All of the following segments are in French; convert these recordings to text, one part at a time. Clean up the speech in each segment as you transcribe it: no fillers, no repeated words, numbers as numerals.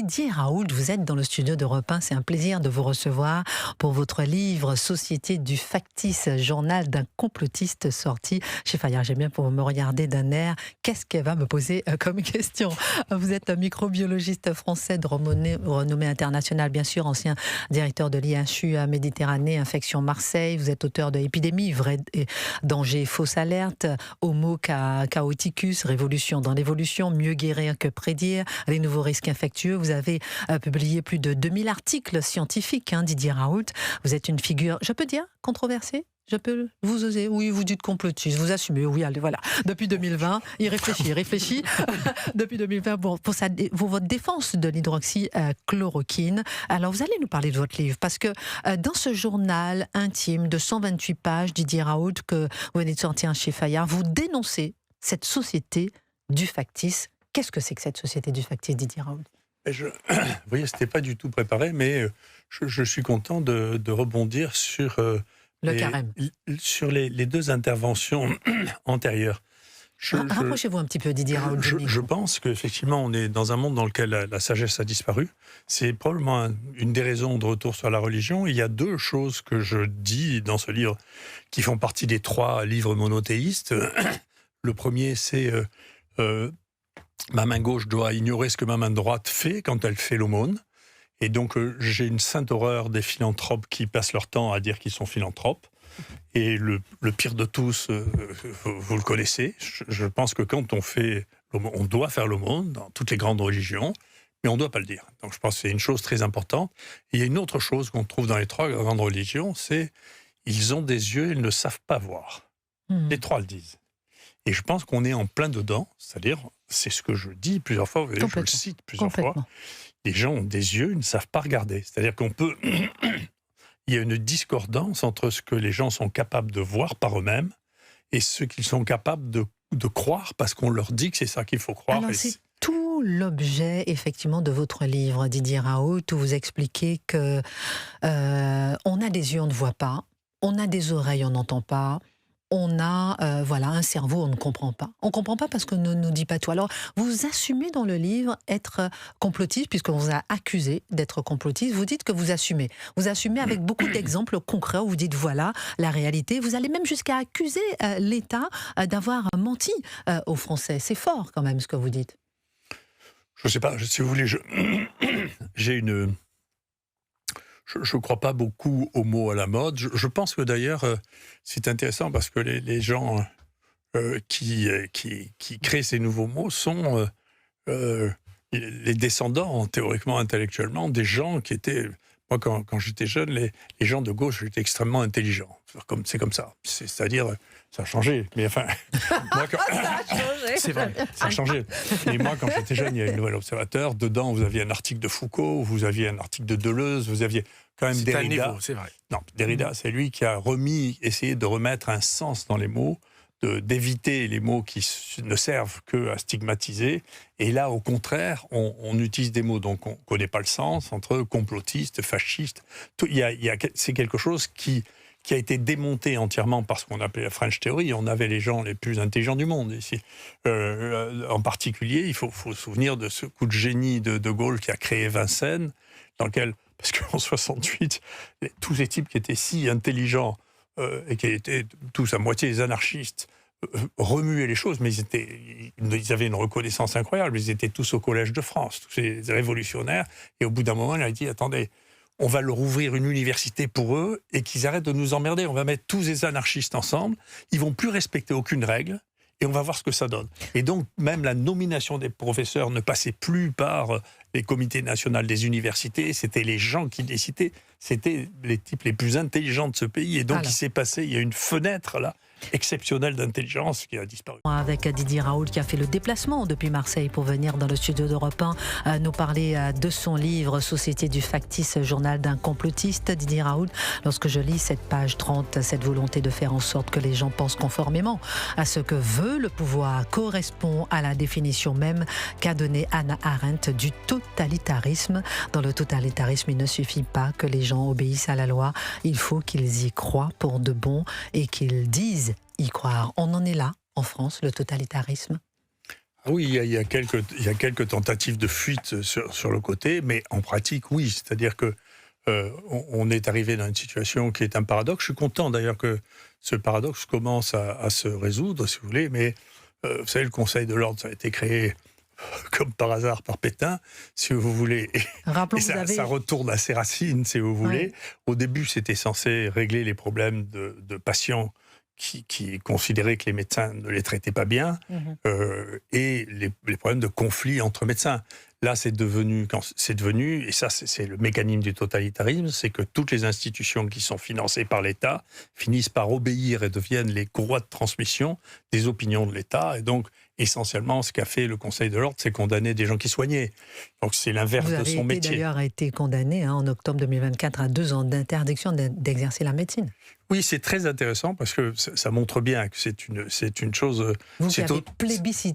Didier Raoult, vous êtes dans le studio d'Europe 1. C'est un plaisir de vous recevoir pour votre livre Société du factice, journal d'un complotiste sorti chez Fayard. J'aime bien pour me regarder d'un air. Qu'est-ce qu'elle va me poser comme question? Vous êtes un microbiologiste français de renommée internationale, bien sûr, ancien directeur de l'IHU Méditerranée, Infection Marseille. Vous êtes auteur de Épidémie, vrai danger, fausse alerte, Homo chaoticus, révolution dans l'évolution, mieux guérir que prédire, les nouveaux risques infectieux. Vous avez publié plus de 2000 articles scientifiques, Didier Raoult. Vous êtes une figure, je peux dire, controversée? Je peux vous oser? Oui, vous dites complotiste, vous assumez, oui, allez, voilà. Depuis 2020, il réfléchit. Depuis 2020, pour votre défense de l'hydroxychloroquine. Alors, vous allez nous parler de votre livre, parce que dans ce journal intime de 128 pages, Didier Raoult, que vous venez de sortir chez Fayard, vous dénoncez cette société du factice. Qu'est-ce que c'est que cette société du factice, Didier Raoult? Vous voyez, ce n'était pas du tout préparé, mais je suis content de rebondir sur, les deux interventions antérieures. Rapprochez-vous un petit peu, Didier Raoult. Je pense qu'effectivement, on est dans un monde dans lequel la sagesse a disparu. C'est probablement une des raisons de retour sur la religion. Il y a deux choses que je dis dans ce livre qui font partie des 3 livres monothéistes. Le premier, c'est ma main gauche doit ignorer ce que ma main droite fait quand elle fait l'aumône. Et donc, j'ai une sainte horreur des philanthropes qui passent leur temps à dire qu'ils sont philanthropes. Et le pire de tous, vous le connaissez, je pense que quand on fait l'aumône, on doit faire l'aumône dans toutes les grandes religions, mais on ne doit pas le dire. Donc, je pense que c'est une chose très importante. Et il y a une autre chose qu'on trouve dans les 3 grandes religions, c'est ils ont des yeux, ils ne savent pas voir. Les 3 le disent. Et je pense qu'on est en plein dedans, c'est-à-dire, c'est ce que je dis plusieurs fois, je le cite plusieurs fois, les gens ont des yeux, ils ne savent pas regarder. C'est-à-dire qu'on peut... Il y a une discordance entre ce que les gens sont capables de voir par eux-mêmes et ce qu'ils sont capables de croire parce qu'on leur dit que c'est ça qu'il faut croire. Alors, c'est tout l'objet, effectivement, de votre livre, Didier Raoult, où vous expliquez que on a des yeux, on ne voit pas, on a des oreilles, on n'entend pas, on a un cerveau, on ne comprend pas. On ne comprend pas parce qu'on ne nous dit pas tout. Alors, vous assumez dans le livre être complotiste, puisqu'on vous a accusé d'être complotiste. Vous dites que vous assumez. Vous assumez avec beaucoup d'exemples concrets où vous dites voilà la réalité. Vous allez même jusqu'à accuser l'État d'avoir menti aux Français. C'est fort quand même ce que vous dites. Je ne sais pas, si vous voulez, j'ai une... Je ne crois pas beaucoup aux mots à la mode. Je pense que d'ailleurs, c'est intéressant parce que les gens qui créent ces nouveaux mots sont les descendants, théoriquement, intellectuellement, des gens qui étaient... Moi, quand j'étais jeune, les gens de gauche étaient extrêmement intelligents. C'est comme ça. C'est-à-dire, ça a changé. Mais enfin... Moi, ça a changé. C'est vrai, ça a changé. Et moi, quand j'étais jeune, il y avait le Nouvel Observateur. Dedans, vous aviez un article de Foucault, vous aviez un article de Deleuze, vous aviez quand même Derrida. C'est vrai. Non, Derrida, c'est lui qui a essayé de remettre un sens dans les mots, d'éviter les mots qui ne servent qu'à stigmatiser. Et là, au contraire, on utilise des mots dont on ne connaît pas le sens, entre complotiste, fasciste. C'est quelque chose qui a été démonté entièrement par ce qu'on appelait la French Theory. On avait les gens les plus intelligents du monde ici. En particulier, il faut se souvenir de ce coup de génie de Gaulle qui a créé Vincennes, dans lequel, parce qu'en 68, tous ces types qui étaient si intelligents et qui étaient tous à moitié des anarchistes, remuaient les choses, mais ils avaient une reconnaissance incroyable. Ils étaient tous au Collège de France, tous ces révolutionnaires. Et au bout d'un moment, il a dit, attendez, on va leur ouvrir une université pour eux et qu'ils arrêtent de nous emmerder. On va mettre tous les anarchistes ensemble. Ils vont plus respecter aucune règle et on va voir ce que ça donne. Et donc, même la nomination des professeurs ne passait plus par les comités nationaux des universités. C'était les gens qui décidaient. C'était les types les plus intelligents de ce pays. Et donc, il y a une fenêtre là exceptionnelle d'intelligence qui a disparu. Avec Didier Raoult qui a fait le déplacement depuis Marseille pour venir dans le studio d'Europe 1 nous parler de son livre Société du factice, journal d'un complotiste. Didier Raoult, lorsque je lis cette page 30, cette volonté de faire en sorte que les gens pensent conformément à ce que veut le pouvoir correspond à la définition même qu'a donnée Hannah Arendt du totalitarisme. Dans le totalitarisme, il ne suffit pas que les gens obéissent à la loi, il faut qu'ils y croient pour de bon et qu'ils disent y croire. On en est là, en France, le totalitarisme? Ah oui, il y a quelques tentatives de fuite sur le côté, mais en pratique, oui. C'est-à-dire que on est arrivé dans une situation qui est un paradoxe. Je suis content d'ailleurs que ce paradoxe commence à se résoudre, si vous voulez, mais vous savez, le Conseil de l'ordre, ça a été créé comme par hasard par Pétain, si vous voulez. Rappelons Et ça retourne à ses racines, si vous voulez. Ouais. Au début, c'était censé régler les problèmes de patients qui considéraient que les médecins ne les traitaient pas bien, et les problèmes de conflit entre médecins. Là, c'est devenu, et ça c'est le mécanisme du totalitarisme, c'est que toutes les institutions qui sont financées par l'État finissent par obéir et deviennent les courroies de transmission des opinions de l'État. Et donc, essentiellement, ce qu'a fait le Conseil de l'ordre, c'est condamner des gens qui soignaient. Donc, c'est l'inverse de son métier. Vous avez d'ailleurs été condamné en octobre 2024 à 2 ans d'interdiction d'exercer la médecine. Oui, c'est très intéressant parce que ça montre bien que c'est une chose... Vous qui avez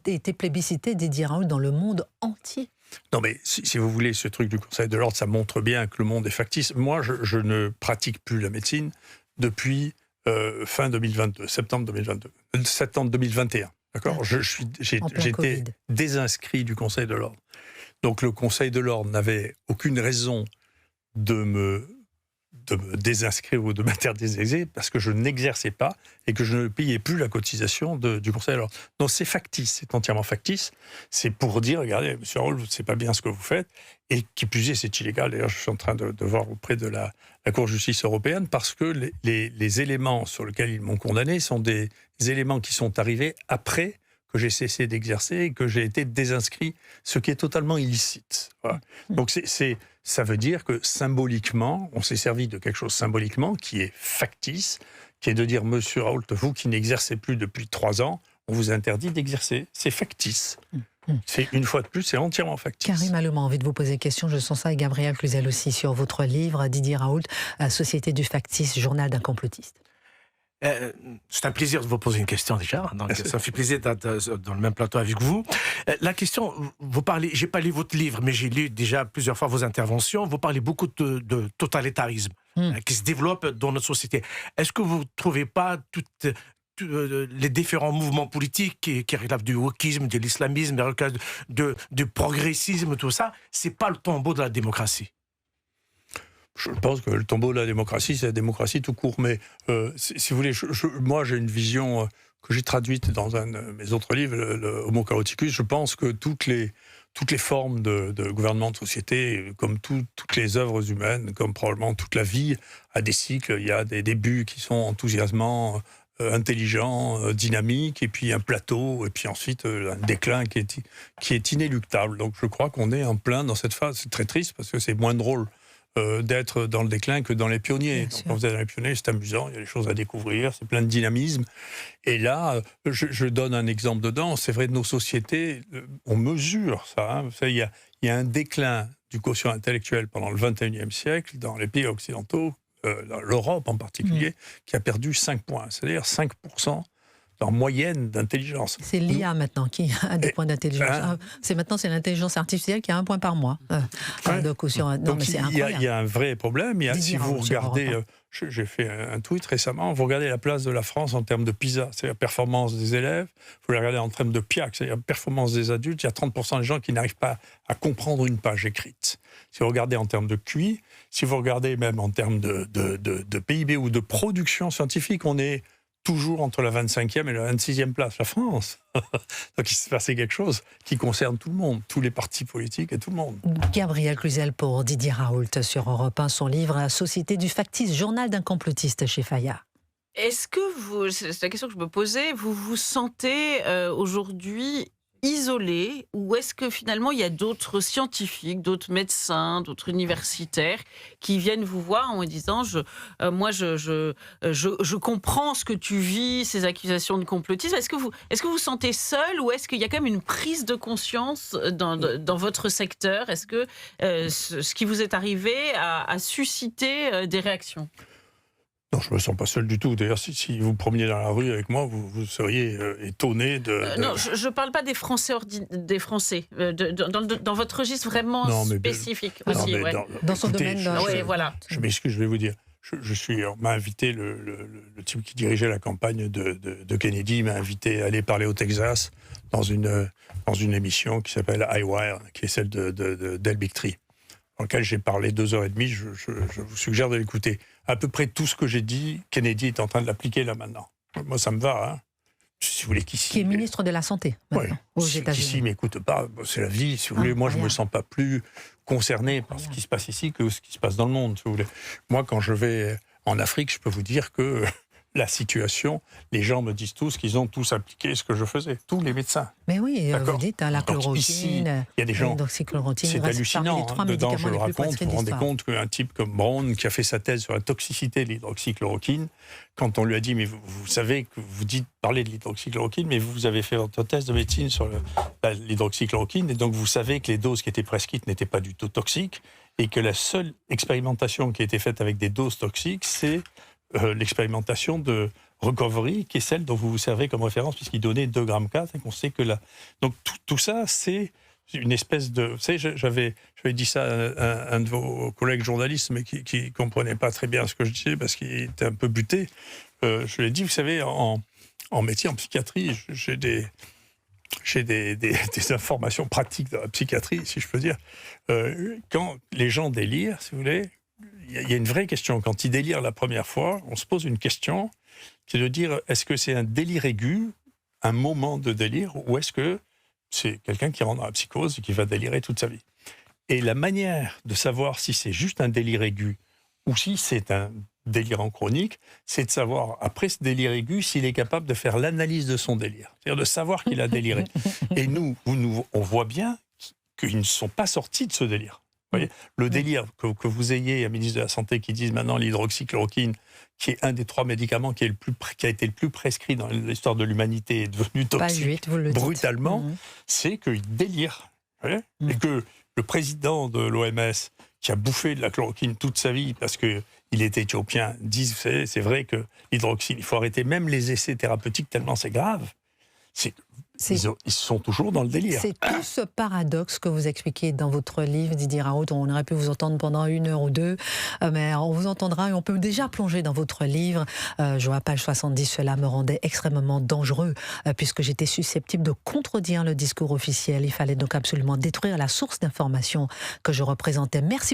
été plébiscité, Didier Raoult, dans le monde entier. Non, mais si vous voulez, ce truc du Conseil de l'ordre, ça montre bien que le monde est factice. Moi, je ne pratique plus la médecine depuis fin 2022, septembre 2021. D'accord ? J'ai été désinscrit du Conseil de l'ordre. Donc le Conseil de l'ordre n'avait aucune raison de me désinscrire ou de m'interdire d'exercer parce que je n'exerçais pas et que je ne payais plus la cotisation du Conseil de l'ordre. Donc c'est factice, c'est entièrement factice. C'est pour dire, regardez, monsieur Raoult, c'est pas bien ce que vous faites. Et qui plus est, c'est illégal. D'ailleurs, je suis en train de voir auprès de la Cour de justice européenne parce que les éléments sur lesquels ils m'ont condamné sont des éléments qui sont arrivés après que j'ai cessé d'exercer et que j'ai été désinscrit, ce qui est totalement illicite. Voilà. Donc ça veut dire que symboliquement, on s'est servi de quelque chose symboliquement qui est factice, qui est de dire, monsieur Raoult, vous qui n'exercez plus depuis 3 ans, on vous interdit d'exercer. C'est factice. C'est une fois de plus, c'est entièrement factice. Karim Allemand, envie de vous poser une question. Je sens ça, et Gabriel Cluzel aussi, sur votre livre, Didier Raoult, Société du factice, journal d'un complotiste. C'est un plaisir de vous poser une question déjà. Donc, ça me fait plaisir d'être dans le même plateau avec vous. La question, vous parlez, j'ai pas lu votre livre, mais j'ai lu déjà plusieurs fois vos interventions. Vous parlez beaucoup de totalitarisme qui se développe dans notre société. Est-ce que vous ne trouvez pas les différents mouvements politiques qui relèvent du wokisme, de l'islamisme, du progressisme, tout ça, c'est pas le tombeau de la démocratie? Je pense que le tombeau de la démocratie, c'est la démocratie tout court. Mais si vous voulez, moi j'ai une vision que j'ai traduite dans un de mes autres livres, le Homo Chaoticus. Je pense que toutes les formes de gouvernement de société, comme toutes les œuvres humaines, comme probablement toute la vie, a des cycles. Il y a des débuts qui sont enthousiasmants, intelligents, dynamiques, et puis un plateau, et puis ensuite un déclin qui est inéluctable. Donc je crois qu'on est en plein dans cette phase. C'est très triste parce que c'est moins drôle d'être dans le déclin que dans les pionniers. Donc, quand vous êtes dans les pionniers, c'est amusant, il y a des choses à découvrir, c'est plein de dynamisme. Et là, je donne un exemple dedans. C'est vrai, de nos sociétés, on mesure ça. Hein. Vous savez, il y a un déclin du quotient intellectuel pendant le XXIe siècle dans les pays occidentaux, dans l'Europe en particulier, qui a perdu 5 points, c'est-à-dire 5% en moyenne d'intelligence. C'est l'IA maintenant qui a des points d'intelligence. C'est l'intelligence artificielle qui a 1 point par mois. Donc il y a un vrai problème. Si vous regardez, j'ai fait un tweet récemment, vous regardez la place de la France en termes de PISA, c'est-à-dire performance des élèves, vous la regardez en termes de PIAC, c'est-à-dire performance des adultes, il y a 30% des gens qui n'arrivent pas à comprendre une page écrite. Si vous regardez en termes de QI, si vous regardez même en termes de PIB ou de production scientifique, on est toujours entre la 25e et la 26e place, la France. Donc il s'est passé quelque chose qui concerne tout le monde, tous les partis politiques et tout le monde. Gabriel Cluzel pour Didier Raoult sur Europe 1, son livre « La société du factice, journal d'un complotiste » chez Fayard. Est-ce que vous, c'est la question que je me posais, vous vous sentez aujourd'hui isolé, ou est-ce que finalement il y a d'autres scientifiques, d'autres médecins, d'autres universitaires qui viennent vous voir en vous disant je comprends ce que tu vis, ces accusations de complotisme. Est-ce que vous sentez seul, ou est-ce qu'il y a quand même une prise de conscience dans votre secteur? Est-ce que ce qui vous est arrivé a suscité des réactions? Non, je ne me sens pas seul du tout. D'ailleurs, si vous promeniez dans la rue avec moi, vous seriez étonné de... Non, je ne parle pas des Français, dans votre registre vraiment spécifique aussi. Dans son domaine. Oui, voilà. Je m'excuse, je vais vous dire. On m'a invité, le type qui dirigeait la campagne de Kennedy m'a invité à aller parler au Texas dans une émission qui s'appelle iWire, qui est celle d'El Bigtree, dans laquelle j'ai parlé 2h30. Je vous suggère de l'écouter. À peu près tout ce que j'ai dit, Kennedy est en train de l'appliquer là maintenant. Moi, ça me va, hein. Si vous voulez, qui est ministre de la Santé maintenant, aux États-Unis. Qui m'écoute pas, c'est la vie, si vous voulez. Moi, je me sens pas plus concerné par ce qui se passe ici que ce qui se passe dans le monde, si vous voulez. Moi, quand je vais en Afrique, je peux vous dire que la situation, les gens me disent tous qu'ils ont tous appliqué ce que je faisais, tous les médecins. Mais oui, vous dites la chloroquine, ici, il y a des gens, c'est hallucinant. Dedans, je le raconte, vous vous rendez compte qu'un type comme Brown, qui a fait sa thèse sur la toxicité de l'hydroxychloroquine, quand on lui a dit, mais vous savez que parlez de l'hydroxychloroquine, mais vous avez fait votre thèse de médecine sur l'hydroxychloroquine, et donc vous savez que les doses qui étaient prescrites n'étaient pas du tout toxiques, et que la seule expérimentation qui a été faite avec des doses toxiques, c'est l'expérimentation de Recovery, qui est celle dont vous vous servez comme référence, puisqu'il donnait 2,4 grammes, et qu'on sait que là... Donc tout ça, c'est une espèce de... Vous savez, j'avais dit ça à un de vos collègues journalistes, mais qui ne comprenait pas très bien ce que je disais, parce qu'il était un peu buté. Je lui ai dit, vous savez, en métier, en psychiatrie, j'ai des informations pratiques de la psychiatrie, si je peux dire. Quand les gens délirent, si vous voulez, il y a une vraie question. Quand ils délirent la première fois, on se pose une question, qui est de dire, est-ce que c'est un délire aigu, un moment de délire, ou est-ce que c'est quelqu'un qui rentre dans la psychose et qui va délirer toute sa vie? Et la manière de savoir si c'est juste un délire aigu, ou si c'est un délirant chronique, c'est de savoir, après ce délire aigu, s'il est capable de faire l'analyse de son délire. C'est-à-dire de savoir qu'il a déliré. Et nous, on voit bien qu'ils ne sont pas sortis de ce délire. Vous voyez, le délire que vous ayez un ministre de la Santé qui dise maintenant l'hydroxychloroquine, qui est un des 3 médicaments qui a été le plus prescrit dans l'histoire de l'humanité, est devenu toxique brutalement, c'est qu'il délire. Vous voyez, et que le président de l'OMS, qui a bouffé de la chloroquine toute sa vie parce qu'il était éthiopien, dit, vous savez, c'est vrai que l'hydroxyne, il faut arrêter même les essais thérapeutiques tellement c'est grave. Ils sont toujours dans le délire. C'est tout ce paradoxe que vous expliquez dans votre livre, Didier Raoult. On aurait pu vous entendre pendant 1 heure ou 2, mais on vous entendra et on peut déjà plonger dans votre livre. Je vois page 70, cela me rendait extrêmement dangereux puisque j'étais susceptible de contredire le discours officiel. Il fallait donc absolument détruire la source d'information que je représentais. Merci beaucoup.